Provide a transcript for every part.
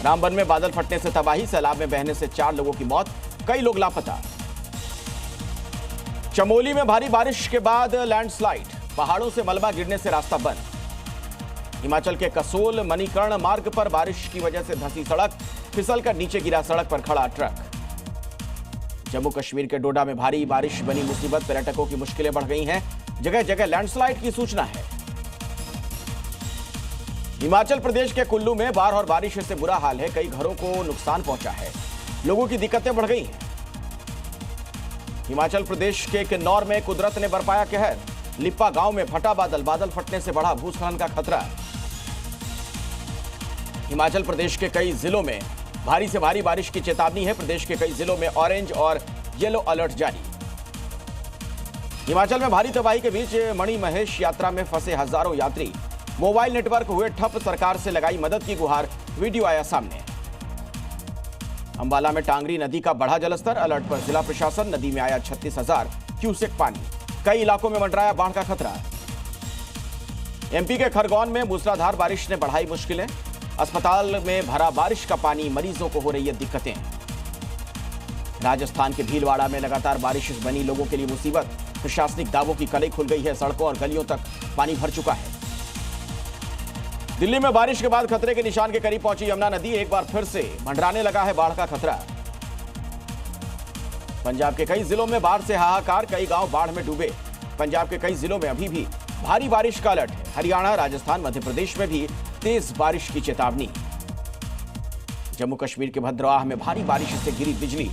रामबन में बादल फटने से तबाही, सैलाब में बहने से 4 लोगों की मौत, कई लोग लापता। चमोली में भारी बारिश के बाद लैंडस्लाइड, पहाड़ों से मलबा गिरने से रास्ता बंद। हिमाचल के कसोल मणिकर्ण मार्ग पर बारिश की वजह से धंसी सड़क, फिसलकर नीचे गिरा सड़क पर खड़ा ट्रक। जम्मू कश्मीर के डोडा में भारी बारिश बनी मुसीबत, पर्यटकों की मुश्किलें बढ़ गई हैं, जगह जगह लैंडस्लाइड की सूचना है। हिमाचल प्रदेश के कुल्लू में बाढ़ और बारिश से बुरा हाल है, कई घरों को नुकसान पहुंचा है, लोगों की दिक्कतें बढ़ गई हैं। हिमाचल प्रदेश के किन्नौर में कुदरत ने बरपाया कहर, लिप्पा गांव में फटा बादल, बादल फटने से बढ़ा भूस्खलन का खतरा। हिमाचल प्रदेश के कई जिलों में भारी से भारी बारिश की चेतावनी है, प्रदेश के कई जिलों में ऑरेंज और येलो अलर्ट जारी। हिमाचल में भारी तबाही के बीच मणिमहेश यात्रा में फंसे हजारों यात्री, मोबाइल नेटवर्क हुए ठप, सरकार से लगाई मदद की गुहार, वीडियो आया सामने। अंबाला में टांगरी नदी का बढ़ा जलस्तर, अलर्ट पर जिला प्रशासन, नदी में आया 36,000 क्यूसेक पानी, कई इलाकों में मंडराया बाढ़ का खतरा। एमपी के खरगोन में मूसलाधार बारिश ने बढ़ाई मुश्किलें, अस्पताल में भरा बारिश का पानी, मरीजों को हो रही है दिक्कतें। राजस्थान के भीलवाड़ा में लगातार बारिश बनी लोगों के लिए मुसीबत, प्रशासनिक दावों की कलई खुल गई है, सड़कों और गलियों तक पानी भर चुका है। दिल्ली में बारिश के बाद खतरे के निशान के करीब पहुंची यमुना नदी, एक बार फिर से मंडराने लगा है बाढ़ का खतरा। पंजाब के कई जिलों में बाढ़ से हाहाकार, कई गांव बाढ़ में डूबे। पंजाब के कई जिलों में अभी भी भारी बारिश का अलर्ट है। हरियाणा, राजस्थान, मध्य प्रदेश में भी तेज बारिश की चेतावनी। जम्मू कश्मीर के भद्रवाह में भारी बारिश से गिरी बिजली,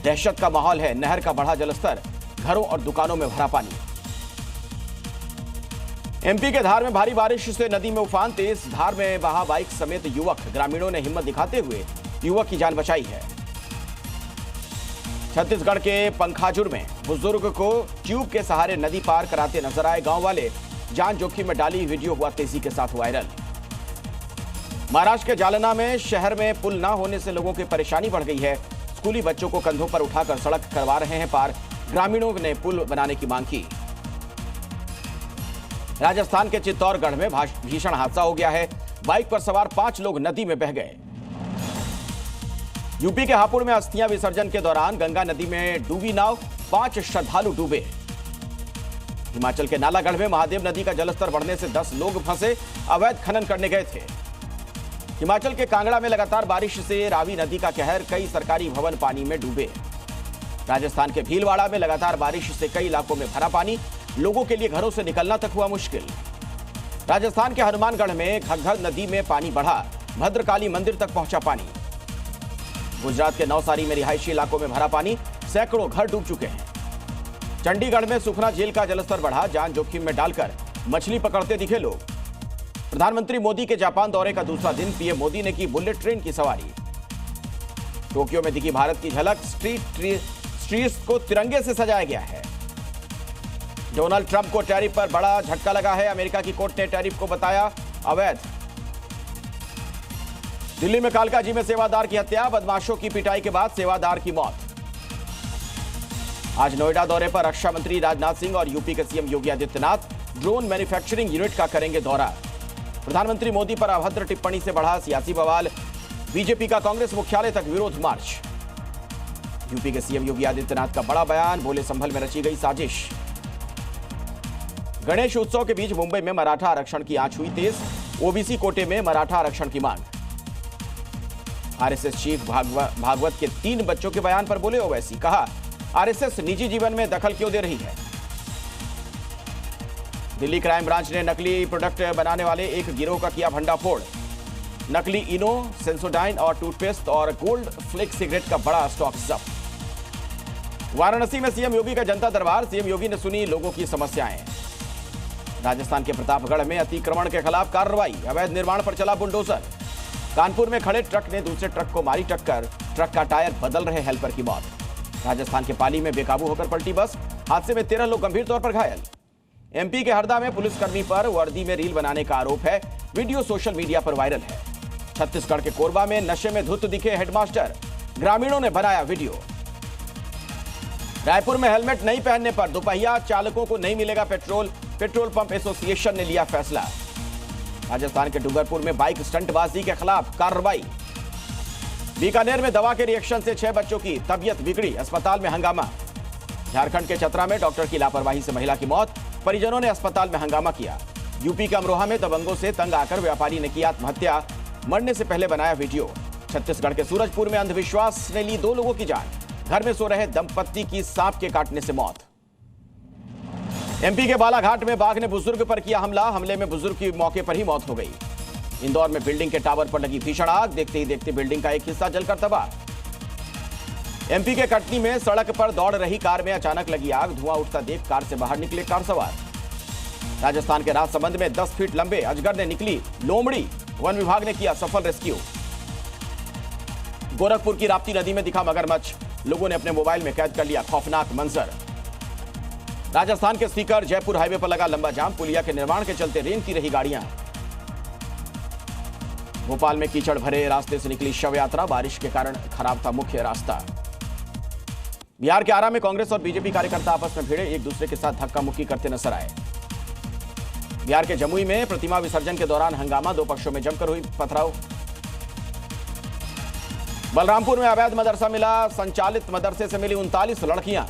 दहशत का माहौल है, नहर का बढ़ा जलस्तर, घरों और दुकानों में भरा पानी। एमपी के धार में भारी बारिश से नदी में उफान, तेज धार में बहा बाइक समेत युवक, ग्रामीणों ने हिम्मत दिखाते हुए युवक की जान बचाई है। छत्तीसगढ़ के पंखाजुर में बुजुर्ग को ट्यूब के सहारे नदी पार कराते नजर आए गांव वाले, जान जोखिम में डाली वीडियो हुआ तेजी के साथ वायरल। महाराष्ट्र के जालना में शहर में पुल न होने से लोगों की परेशानी बढ़ गई है, स्कूली बच्चों को कंधों पर उठाकर सड़क करवा रहे हैं पार, ग्रामीणों ने पुल बनाने की मांग की। राजस्थान के चित्तौड़गढ़ में भीषण हादसा हो गया है, बाइक पर सवार 5 लोग नदी में बह गए। यूपी के हापुड़ में अस्थियां विसर्जन के दौरान गंगा नदी में डूबी नाव, 5 श्रद्धालु डूबे। हिमाचल के नालागढ़ में महादेव नदी का जलस्तर बढ़ने से 10 लोग फंसे, अवैध खनन करने गए थे। हिमाचल के कांगड़ा में लगातार बारिश से रावी नदी का कहर, कई सरकारी भवन पानी में डूबे। राजस्थान के भीलवाड़ा में लगातार बारिश से कई इलाकों में भरा पानी, लोगों के लिए घरों से निकलना तक हुआ मुश्किल। राजस्थान के हनुमानगढ़ में घग्गर नदी में पानी बढ़ा, भद्रकाली मंदिर तक पहुंचा पानी। गुजरात के नवसारी में रिहायशी इलाकों में भरा पानी, सैकड़ों घर डूब चुके हैं। चंडीगढ़ में सुखना झील का जलस्तर बढ़ा, जान जोखिम में डालकर मछली पकड़ते दिखे लोग। प्रधानमंत्री मोदी के जापान दौरे का दूसरा दिन, पीएम मोदी ने की बुलेट ट्रेन की सवारी। टोक्यो में दिखी भारत की झलक, स्ट्रीट्स को तिरंगे से सजाया गया है। डोनाल्ड ट्रंप को टैरिफ पर बड़ा झटका लगा है, अमेरिका की कोर्ट ने टैरिफ को बताया अवैध। दिल्ली में कालकाजी में सेवादार की हत्या, बदमाशों की पिटाई के बाद सेवादार की मौत। आज नोएडा दौरे पर रक्षा मंत्री राजनाथ सिंह और यूपी के CM Yogi Adityanath drone manufacturing unit का करेंगे दौरा। प्रधानमंत्री मोदी पर अभद्र टिप्पणी से बढ़ा सियासी बवाल, बीजेपी का कांग्रेस मुख्यालय तक विरोध मार्च। यूपी के सीएम योगी आदित्यनाथ का बड़ा बयान, बोले संभल में रची गई साजिश। गणेश उत्सव के बीच मुंबई में मराठा आरक्षण की आंच हुई तेज, ओबीसी कोटे में मराठा आरक्षण की मांग। आरएसएस चीफ भागवत के 3 बच्चों के बयान पर बोले ओवैसी, कहा आरएसएस निजी जीवन में दखल क्यों दे रही है। दिल्ली क्राइम ब्रांच ने नकली प्रोडक्ट बनाने वाले एक गिरोह का किया भंडाफोड़। नकली इनो, सेंसोडाइन और टूथपेस्ट और गोल्ड फ्लेक सिगरेट का बड़ा स्टॉक जब्त। वाराणसी में सीएम योगी का जनता दरबार, सीएम योगी ने सुनी लोगों की समस्याएं। राजस्थान के प्रतापगढ़ में अतिक्रमण के खिलाफ कार्रवाई, अवैध निर्माण पर चला बुलडोजर। कानपुर में खड़े ट्रक ने दूसरे ट्रक को मारी टक्कर, ट्रक का टायर बदल रहे हेल्पर की मौत। राजस्थान के पाली में बेकाबू होकर पलटी बस, हादसे में 13 लोग गंभीर तौर पर घायल। एमपी के हरदा में पुलिसकर्मी पर वर्दी में रील बनाने का आरोप है, वीडियो सोशल मीडिया पर वायरल है। छत्तीसगढ़ के कोरबा में नशे में धुत दिखे हेडमास्टर, ग्रामीणों ने बनाया वीडियो। रायपुर में हेलमेट नहीं पहनने पर दोपहिया चालकों को नहीं मिलेगा पेट्रोल, पेट्रोल पंप एसोसिएशन ने लिया फैसला। राजस्थान के डूंगरपुर में बाइक स्टंटबाजी के खिलाफ कार्रवाई। बीकानेर में दवा के रिएक्शन से 6 बच्चों की तबीयत बिगड़ी, अस्पताल में हंगामा। झारखंड के चतरा में डॉक्टर की लापरवाही से महिला की मौत, परिजनों ने अस्पताल में हंगामा किया। यूपी के अमरोहा में दबंगों से तंग आकर व्यापारी ने की आत्महत्या, मरने से पहले बनाया वीडियो। छत्तीसगढ़ के सूरजपुर में अंधविश्वास ने ली 2 लोगों की जान, घर में सो रहे दंपत्ति की सांप के काटने से मौत। एमपी के बालाघाट में बाघ ने बुजुर्ग पर किया हमला, हमले में बुजुर्ग की मौके पर ही मौत हो गई। इंदौर में बिल्डिंग के टावर पर लगी भीषण आग, देखते ही देखते बिल्डिंग का एक हिस्सा जलकर तबाह। एमपी के कटनी में सड़क पर दौड़ रही कार में अचानक लगी आग, धुआं उठता देख कार से बाहर निकले कार सवार। राजस्थान के राजसमंद में 10 फीट लंबे अजगर ने निकली लोमड़ी, वन विभाग ने किया सफल रेस्क्यू। गोरखपुर की राप्ती नदी में दिखा मगरमच्छ, लोगों ने अपने मोबाइल में कैद कर लिया खौफनाक मंजर। राजस्थान के सीकर जयपुर हाईवे पर लगा लंबा जाम, पुलिया के निर्माण के चलते रेंगती रही गाड़ियां। भोपाल में कीचड़ भरे रास्ते से निकली शव यात्रा, बारिश के कारण खराब था मुख्य रास्ता। बिहार के आरा में कांग्रेस और बीजेपी कार्यकर्ता आपस में भिड़े, एक दूसरे के साथ धक्का मुक्की करते नजर आए। बिहार के जमुई में प्रतिमा विसर्जन के दौरान हंगामा, 2 पक्षों में जमकर हुई पथराव। बलरामपुर में अवैध मदरसा मिला, संचालित मदरसे से मिली 39 लड़कियां।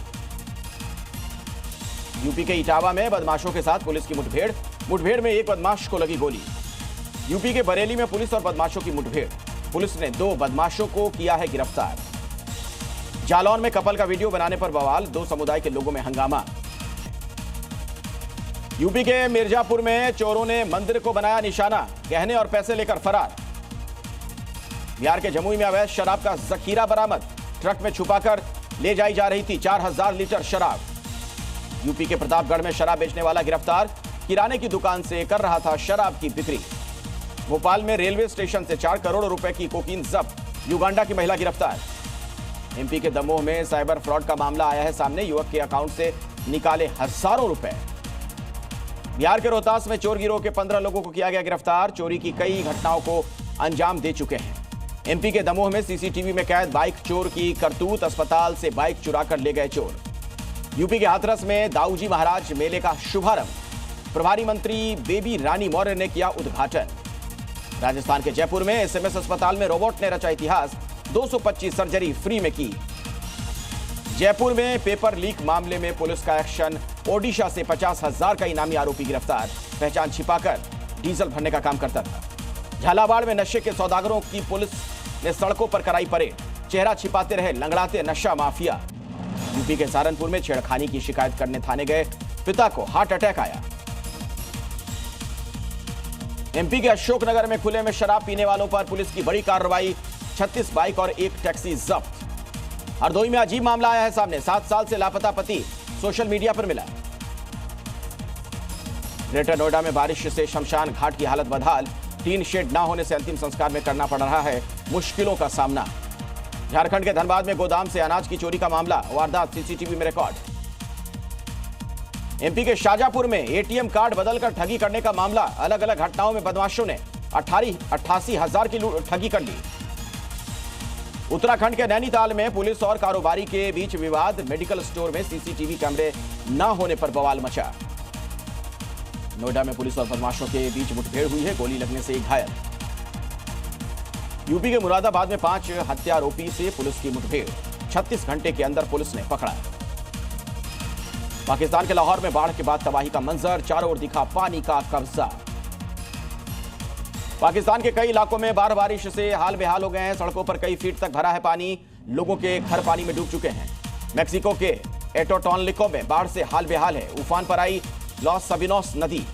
यूपी के इटावा में बदमाशों के साथ पुलिस की मुठभेड़ में एक बदमाश को लगी गोली। यूपी के बरेली में पुलिस और बदमाशों की मुठभेड़, पुलिस ने 2 बदमाशों को किया है गिरफ्तार। जालौन में कपल का वीडियो बनाने पर बवाल, 2 समुदाय के लोगों में हंगामा। यूपी के मिर्जापुर में चोरों ने मंदिर को बनाया निशाना, गहने और पैसे लेकर फरार। बिहार के जमुई में अवैध शराब का जखीरा बरामद, ट्रक में छुपाकर ले जाई जा रही थी 4000 लीटर शराब। यूपी के प्रतापगढ़ में शराब बेचने वाला गिरफ्तार, किराने की दुकान से कर रहा था शराब की बिक्री। भोपाल में रेलवे स्टेशन से 4 करोड़ रुपए की कोकीन जब्त, युगांडा की महिला गिरफ्तार। एमपी के दमोह में साइबर फ्रॉड का मामला आया है सामने, युवक के अकाउंट से निकाले हजारों रुपए। बिहार के रोहतास में चोर गिरोह के 15 लोगों को किया गया गिरफ्तार, चोरी की कई घटनाओं को अंजाम दे चुके हैं। एमपी के दमोह में सीसीटीवी में कैद बाइक चोर की करतूत, अस्पताल से बाइक चुराकर ले गए चोर। यूपी के हाथरस में दाऊजी महाराज मेले का शुभारंभ, प्रभारी मंत्री बेबी रानी मौर्य ने किया उद्घाटन। राजस्थान के जयपुर में एसएमएस अस्पताल में रोबोट ने रचा इतिहास, 225 सर्जरी फ्री में की। जयपुर में पेपर लीक मामले में पुलिस का एक्शन, ओडिशा से 50,000 का इनामी आरोपी गिरफ्तार, पहचान छिपाकर डीजल भरने का काम करता था। झालावाड़ में नशे के सौदागरों की पुलिस ने सड़कों पर कराई परेड, चेहरा छिपाते रहे लंगड़ाते नशा माफिया। यूपी के सहारनपुर में छेड़खानी की शिकायत करने थाने गए पिता को हार्ट अटैक आया। एमपी के अशोकनगर में खुले में शराब पीने वालों पर पुलिस की बड़ी कार्रवाई, 36 बाइक और 1 टैक्सी जब्त। हरदोई में अजीब मामला आया है सामने, 7 साल से लापता पति सोशल मीडिया पर मिला। ग्रेटर नोएडा में बारिश से शमशान घाट की हालत बदहाल, टीन शेड न होने से अंतिम संस्कार में करना पड़ रहा है मुश्किलों का सामना। झारखंड के धनबाद में गोदाम से अनाज की चोरी का मामला, वारदात सीसीटीवी में रिकॉर्ड। एमपी के शाजापुर में एटीएम कार्ड बदलकर ठगी करने का मामला, अलग अलग घटनाओं में बदमाशों ने 88,000 की ठगी कर ली। उत्तराखंड के नैनीताल में पुलिस और कारोबारी के बीच विवाद, मेडिकल स्टोर में सीसीटीवी कैमरे न होने पर बवाल मचा। नोएडा में पुलिस और बदमाशों के बीच मुठभेड़ हुई है, गोली लगने से एक घायल। यूपी के मुरादाबाद में 5 हत्या आरोपी से पुलिस की मुठभेड़, 36 घंटे के अंदर पुलिस ने पकड़ा। पाकिस्तान के लाहौर में बाढ़ के बाद तबाही का मंजर, चारों ओर दिखा पानी का कब्जा। पाकिस्तान के कई इलाकों में बाढ़ बारिश से हाल बेहाल हो गए हैं, सड़कों पर कई फीट तक भरा है पानी, लोगों के घर पानी में डूब चुके हैं। मैक्सिको के एटोटोनलिको में बाढ़ से हाल बेहाल है, उफान पर आई लॉस सबिनोस नदी।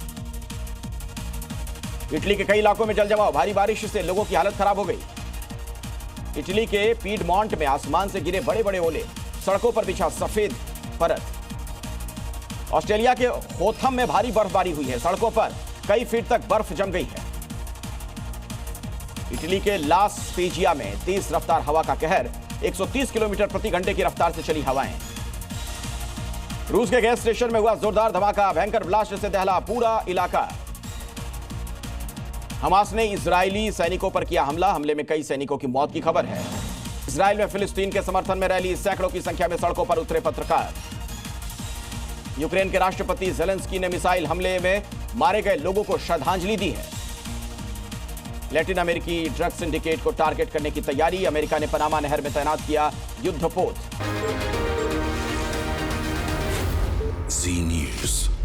इटली के कई इलाकों में जल जमाव, भारी बारिश से लोगों की हालत खराब हो गई। इटली के पीडमॉन्ट में आसमान से गिरे बड़े बड़े ओले, सड़कों पर बिछा सफेद परत। ऑस्ट्रेलिया के होथम में भारी बर्फबारी हुई है, सड़कों पर कई फीट तक बर्फ जम गई है। इटली के लास स्पेजिया में तेज रफ्तार हवा का कहर, 130 किलोमीटर प्रति घंटे की रफ्तार से चली हवाएं। रूस के गैस स्टेशन में हुआ जोरदार धमाका, भयंकर ब्लास्ट से दहला पूरा इलाका। हमास ने इजरायली सैनिकों पर किया हमला, हमले में कई सैनिकों की मौत की खबर है। इजरायल में फिलिस्तीन के समर्थन में रैली, सैकड़ों की संख्या में सड़कों पर उतरे पत्रकार। यूक्रेन के राष्ट्रपति जेलेंस्की ने मिसाइल हमले में मारे गए लोगों को श्रद्धांजलि दी है। लैटिन अमेरिकी ड्रग सिंडिकेट को टारगेट करने की तैयारी। अमेरिका ने पनामा नहर में तैनात किया युद्धपोत। जी न्यूज।